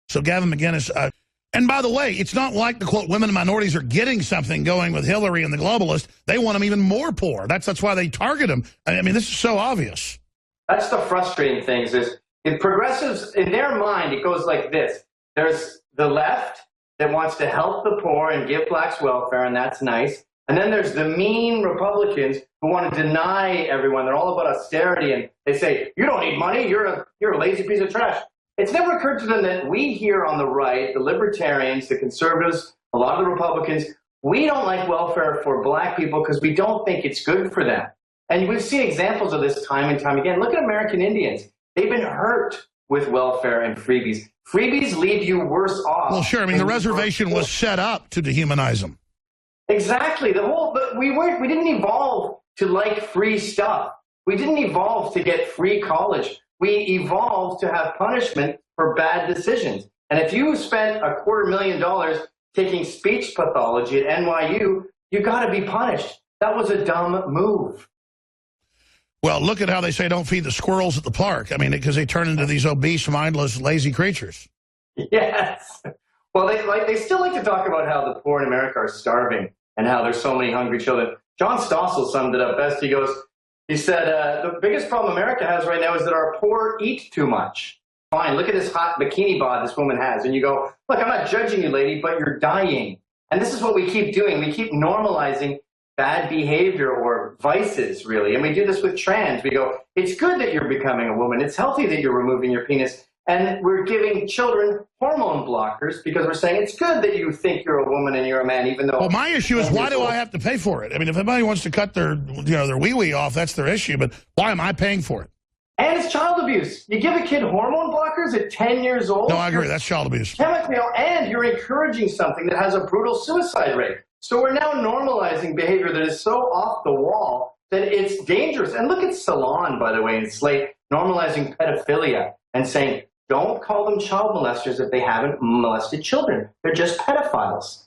So Gavin McInnes, and by the way, it's not like the, quote, women and minorities are getting something going with Hillary and the globalists. They want them even more poor. That's why they target them. I mean, this is so obvious. That's the frustrating thing is if progressives, in their mind, it goes like this. There's the left that wants to help the poor and give blacks welfare, and that's nice. And then there's the mean Republicans who want to deny everyone. They're all about austerity, and they say, you don't need money, you're a lazy piece of trash. It's never occurred to them that we here on the right, the libertarians, the conservatives, a lot of the Republicans, we don't like welfare for black people because we don't think it's good for them. And we've seen examples of this time and time again. Look at American Indians. They've been hurt with welfare and freebies. Freebies leave you worse off. Well, sure. I mean, the reservation was set up to dehumanize them. Exactly. But we didn't evolve to like free stuff. We didn't evolve to get free college. We evolved to have punishment for bad decisions. And if you spent $250,000 taking speech pathology at NYU, you got to be punished. That was a dumb move. Well, look at how they say don't feed the squirrels at the park. I mean, because they turn into these obese, mindless, lazy creatures. Yes. Well, they still like to talk about how the poor in America are starving and how there's so many hungry children. John Stossel summed it up best. He said, the biggest problem America has right now is that our poor eat too much. Fine, look at this hot bikini bod this woman has. And you go, look, I'm not judging you, lady, but you're dying. And this is what we keep doing. We keep normalizing bad behavior or vices, really. And we do this with trans. We go, it's good that you're becoming a woman. It's healthy that you're removing your penis. And we're giving children hormone blockers because we're saying it's good that you think you're a woman and you're a man, even though... Well, my issue is, why do I have to pay for it? I mean, if anybody wants to cut their wee-wee off, that's their issue. But why am I paying for it? And it's child abuse. You give a kid hormone blockers at 10 years old. No, I agree. That's child abuse. And you're encouraging something that has a brutal suicide rate. So we're now normalizing behavior that is so off the wall that it's dangerous. And look at Salon, by the way, in Slate, normalizing pedophilia and saying, don't call them child molesters if they haven't molested children. They're just pedophiles.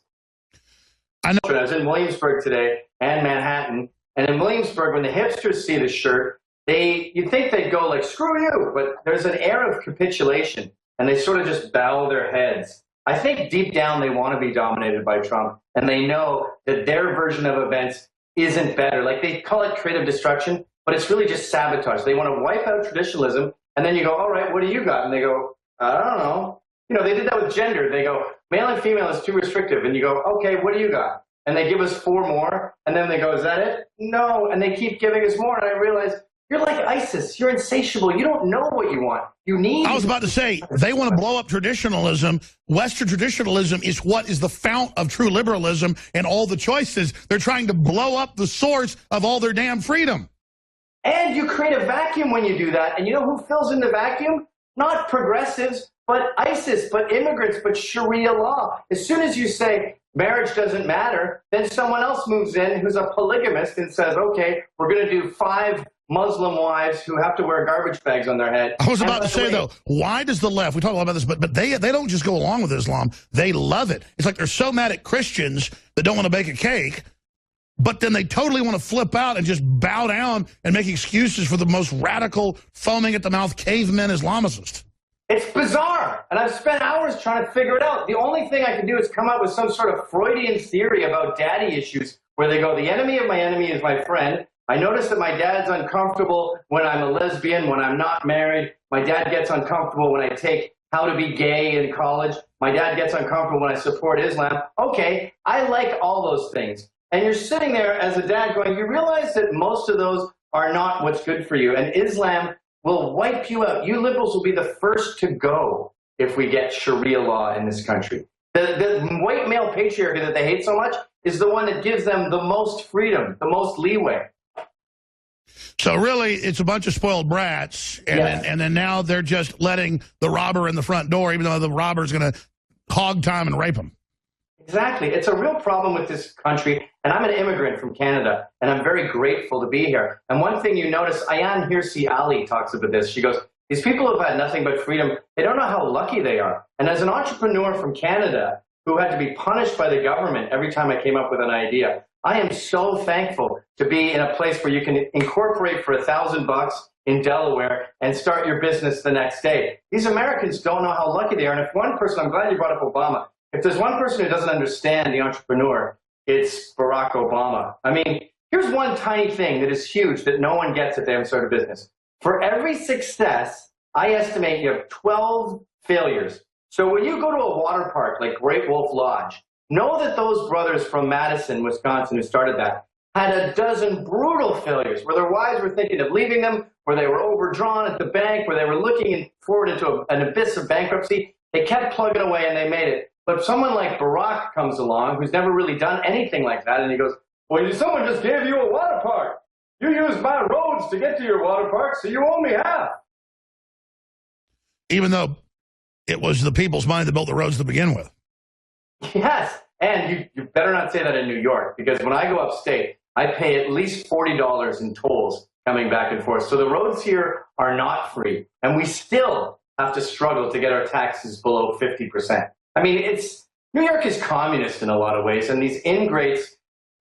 I was in Williamsburg today and Manhattan. And in Williamsburg, when the hipsters see the shirt, you'd think they'd go like, screw you. But there's an air of capitulation. And they sort of just bow their heads. I think deep down they want to be dominated by Trump. And they know that their version of events isn't better. Like they call it creative destruction, but it's really just sabotage. They want to wipe out traditionalism. And then you go, all right, what do you got? And they go, I don't know. You know, they did that with gender. They go, male and female is too restrictive. And you go, okay, what do you got? And they give us 4 more. And then they go, is that it? No. And they keep giving us more. And I realize, you're like ISIS. You're insatiable. You don't know what you want. You need... I was about to say, they want to blow up traditionalism. Western traditionalism is what is the fount of true liberalism and all the choices. They're trying to blow up the source of all their damn freedom. And you create a vacuum when you do that. And you know who fills in the vacuum? Not progressives, but ISIS, but immigrants, but Sharia law. As soon as you say marriage doesn't matter, then someone else moves in who's a polygamist and says, okay, we're going to do 5 Muslim wives who have to wear garbage bags on their head. I was about to say, though, why does the left, we talk a lot about this, but they don't just go along with Islam. They love it. It's like they're so mad at Christians that don't want to bake a cake, but then they totally want to flip out and just bow down and make excuses for the most radical, foaming at the mouth cavemen Islamicists. It's bizarre, and I've spent hours trying to figure it out. The only thing I can do is come up with some sort of Freudian theory about daddy issues where they go, the enemy of my enemy is my friend. I notice that my dad's uncomfortable when I'm a lesbian, when I'm not married. My dad gets uncomfortable when I take how to be gay in college. My dad gets uncomfortable when I support Islam. Okay, I like all those things. And you're sitting there as a dad going, you realize that most of those are not what's good for you. And Islam will wipe you out. You liberals will be the first to go if we get Sharia law in this country. The white male patriarchy that they hate so much is the one that gives them the most freedom, the most leeway. So really, it's a bunch of spoiled brats, and then now they're just letting the robber in the front door, even though the robber's going to hog time and rape them. Exactly. It's a real problem with this country, and I'm an immigrant from Canada, and I'm very grateful to be here. And one thing you notice, Ayan Hirsi Ali talks about this. She goes, these people have had nothing but freedom. They don't know how lucky they are. And as an entrepreneur from Canada who had to be punished by the government every time I came up with an idea, I am so thankful to be in a place where you can incorporate for $1,000 in Delaware and start your business the next day. These Americans don't know how lucky they are. And if one person, I'm glad you brought up Obama, if there's one person who doesn't understand the entrepreneur, it's Barack Obama. I mean, here's one tiny thing that is huge that no one gets if they haven't started a business. For every success, I estimate you have 12 failures. So when you go to a water park like Great Wolf Lodge, know that those brothers from Madison, Wisconsin, who started that, had a dozen brutal failures where their wives were thinking of leaving them, where they were overdrawn at the bank, where they were looking forward into an abyss of bankruptcy. They kept plugging away and they made it. But someone like Barack comes along who's never really done anything like that, and he goes, well, someone just gave you a water park. You used my roads to get to your water park, so you owe me half. Even though it was the people's money that built the roads to begin with. Yes, and you better not say that in New York, because when I go upstate, I pay at least $40 in tolls coming back and forth. So the roads here are not free, and we still have to struggle to get our taxes below 50%. I mean, New York is communist in a lot of ways, and these ingrates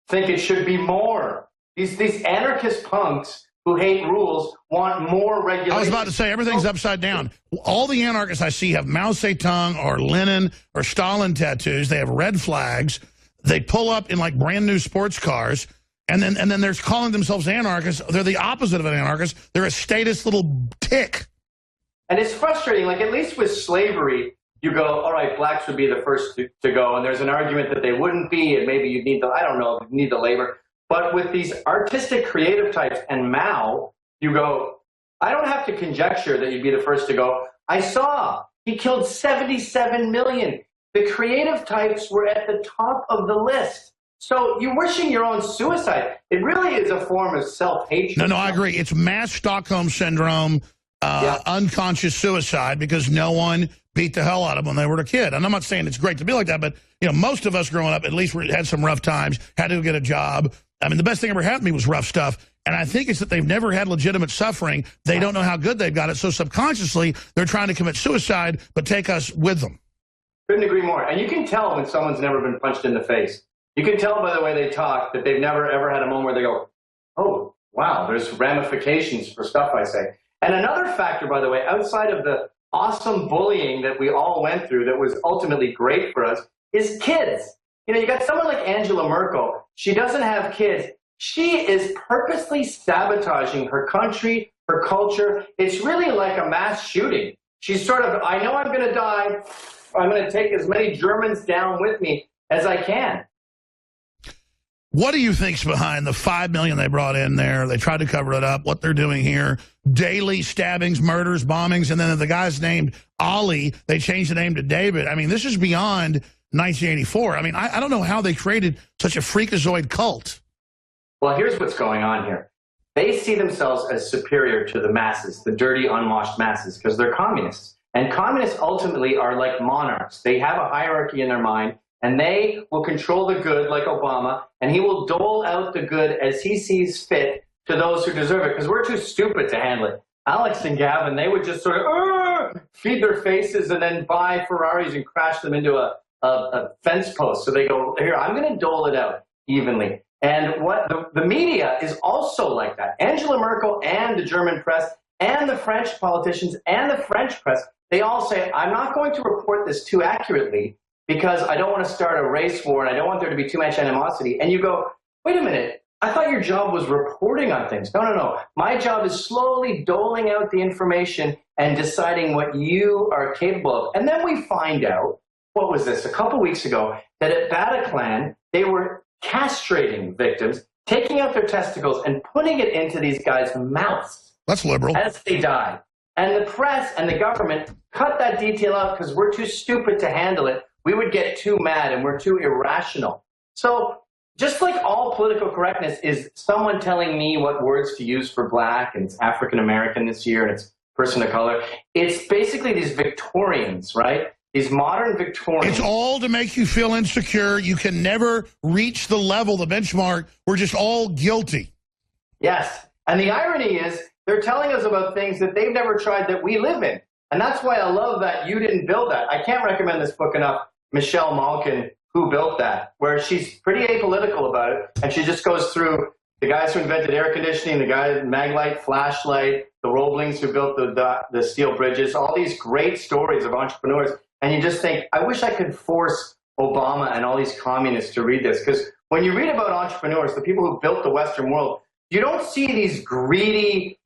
think it should be more. These anarchist punks who hate rules want more regulation. I was about to say, everything's upside down. All the anarchists I see have Mao Zedong or Lenin or Stalin tattoos. They have red flags. They pull up in like brand new sports cars. And then they're calling themselves anarchists. They're the opposite of an anarchist. They're a statist little tick. And it's frustrating. Like, at least with slavery, you go, all right, blacks would be the first to go. And there's an argument that they wouldn't be, and maybe you'd need I don't know, you need the labor. But with these artistic creative types and Mao, you go, I don't have to conjecture that you'd be the first to go. I saw he killed 77 million. The creative types were at the top of the list. So you're wishing your own suicide. It really is a form of self-hatred. No, I agree. It's mass Stockholm syndrome, unconscious suicide, because no one beat the hell out of them when they were a kid. And I'm not saying it's great to be like that, but most of us growing up, at least we had some rough times, had to get a job. I mean, the best thing ever happened to me was rough stuff. And I think it's that they've never had legitimate suffering. They don't know how good they've got it. So subconsciously, they're trying to commit suicide, but take us with them. Couldn't agree more. And you can tell when someone's never been punched in the face. You can tell by the way they talk that they've never, ever had a moment where they go, oh, wow, there's ramifications for stuff I say. And another factor, by the way, outside of the awesome bullying that we all went through that was ultimately great for us, is kids. You got someone like Angela Merkel. She doesn't have kids. She is purposely sabotaging her country, her culture. It's really like a mass shooting. She's sort of, I know I'm going to die. I'm going to take as many Germans down with me as I can. What do you think's behind the 5 million they brought in there? They tried to cover it up, what they're doing here. Daily stabbings, murders, bombings, and then the guy's named Ali. They changed the name to David. I mean, this is beyond 1984. I mean, I don't know how they created such a freakazoid cult. Well, here's what's going on here. They see themselves as superior to the masses, the dirty, unwashed masses, because they're communists. And communists ultimately are like monarchs. They have a hierarchy in their mind, and they will control the good like Obama, and he will dole out the good as he sees fit to those who deserve it, because we're too stupid to handle it. Alex and Gavin, they would just sort of feed their faces and then buy Ferraris and crash them into a fence post. So they go, here, I'm going to dole it out evenly. And what the media is also like that. Angela Merkel and the German press and the French politicians and the French press, they all say, I'm not going to report this too accurately because I don't want to start a race war and I don't want there to be too much animosity. And you go, wait a minute, I thought your job was reporting on things. No. My job is slowly doling out the information and deciding what you are capable of. And then we find out, what was this, a couple weeks ago, that at Bataclan, they were castrating victims, taking out their testicles and putting it into these guys' mouths. That's liberal. As they died. And the press and the government cut that detail out because we're too stupid to handle it. We would get too mad and we're too irrational. So just like all political correctness is someone telling me what words to use for black, and it's African American this year and it's person of color, it's basically these Victorians, right? These modern Victorians. It's all to make you feel insecure. You can never reach the level, the benchmark. We're just all guilty. Yes. And the irony is they're telling us about things that they've never tried that we live in. And that's why I love that You Didn't Build That. I can't recommend this book enough. Michelle Malkin who built that, where she's pretty apolitical about it, and she just goes through the guys who invented air conditioning, the guy Maglite, Flashlight, the Roeblings who built the steel bridges, all these great stories of entrepreneurs. And you just think, I wish I could force Obama and all these communists to read this. Because when you read about entrepreneurs, the people who built the Western world, you don't see these greedy,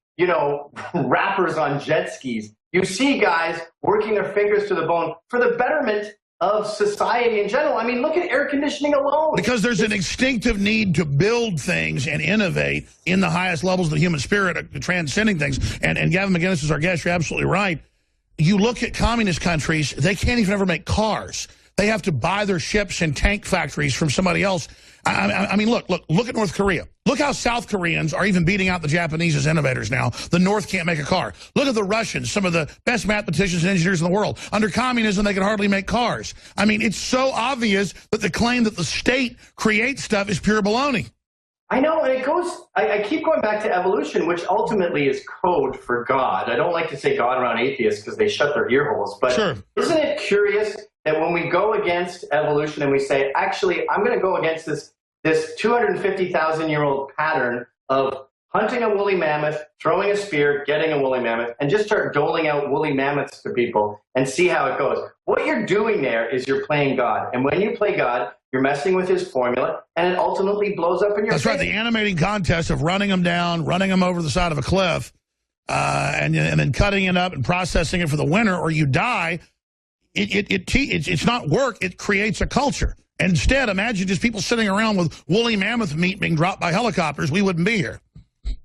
rappers on jet skis. You see guys working their fingers to the bone for the betterment of society in general. I mean, look at air conditioning alone. Because there's an instinctive need to build things and innovate in the highest levels of the human spirit, transcending things. And Gavin McInnes is our guest. You're absolutely right. You look at communist countries, they can't even ever make cars. They have to buy their ships and tank factories from somebody else. I mean, look at North Korea. Look how South Koreans are even beating out the Japanese as innovators now. The North can't make a car. Look at the Russians, some of the best mathematicians and engineers in the world. Under communism, they can hardly make cars. I mean, it's so obvious that the claim that the state creates stuff is pure baloney. I know, and it goes, I keep going back to evolution, which ultimately is code for God. I don't like to say God around atheists because they shut their ear holes, but sure. Isn't it curious that when we go against evolution and we say, actually, I'm going to go against this 250,000-year-old pattern of hunting a woolly mammoth, throwing a spear, getting a woolly mammoth, and just start doling out woolly mammoths to people and see how it goes. What you're doing there is you're playing God. And when you play God, you're messing with his formula, and it ultimately blows up in your face. That's right, the animating contest of running them down, running them over the side of a cliff, and then cutting it up and processing it for the winner, or you die. It's not work. It creates a culture. Instead, imagine just people sitting around with woolly mammoth meat being dropped by helicopters. We wouldn't be here.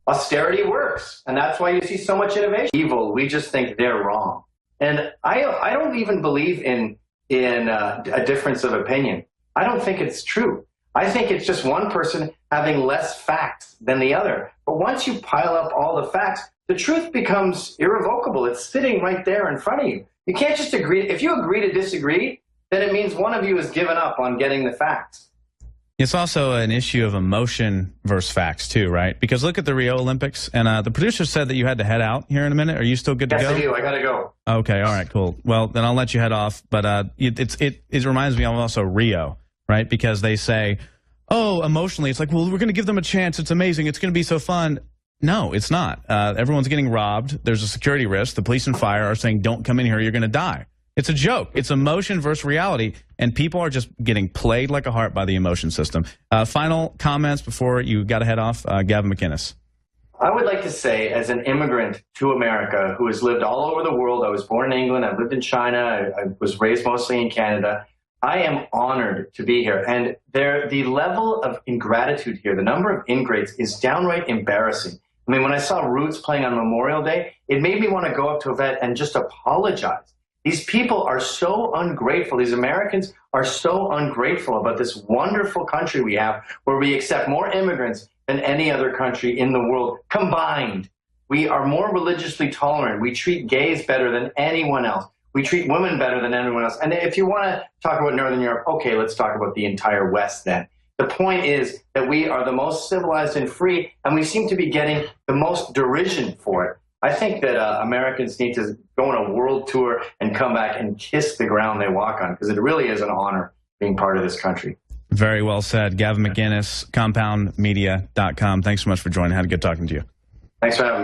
Austerity works, and that's why you see so much innovation. Evil, we just think they're wrong. And I don't even believe in a difference of opinion. I don't think it's true. I think it's just one person having less facts than the other. But once you pile up all the facts, the truth becomes irrevocable. It's sitting right there in front of you. You can't just agree. If you agree to disagree, then it means one of you has given up on getting the facts. It's also an issue of emotion versus facts, too, right? Because look at the Rio Olympics, and the producer said that you had to head out here in a minute. Are you still good to go? Yes, I do. I got to go. Okay, all right, cool. Well, then I'll let you head off. But it reminds me of also Rio, right? Because they say, oh, emotionally, it's like, well, we're going to give them a chance. It's amazing. It's going to be so fun. No, it's not. Everyone's getting robbed. There's a security risk. The police and fire are saying, don't come in here. You're going to die. It's a joke. It's emotion versus reality, and people are just getting played like a harp by the emotion system. Final comments before you got to head off, Gavin McInnes. I would like to say, as an immigrant to America who has lived all over the world, I was born in England, I've lived in China, I was raised mostly in Canada, I am honored to be here. And the level of ingratitude here, the number of ingrates is downright embarrassing. I mean, when I saw Roots playing on Memorial Day, it made me want to go up to a vet and just apologize. These people are so ungrateful. These Americans are so ungrateful about this wonderful country we have where we accept more immigrants than any other country in the world combined. We are more religiously tolerant. We treat gays better than anyone else. We treat women better than anyone else. And if you want to talk about Northern Europe, okay, let's talk about the entire West then. The point is that we are the most civilized and free, and we seem to be getting the most derision for it. I think that Americans need to go on a world tour and come back and kiss the ground they walk on, because it really is an honor being part of this country. Very well said. Gavin McInnes, compoundmedia.com. Thanks so much for joining. Had a good talking to you. Thanks for having me.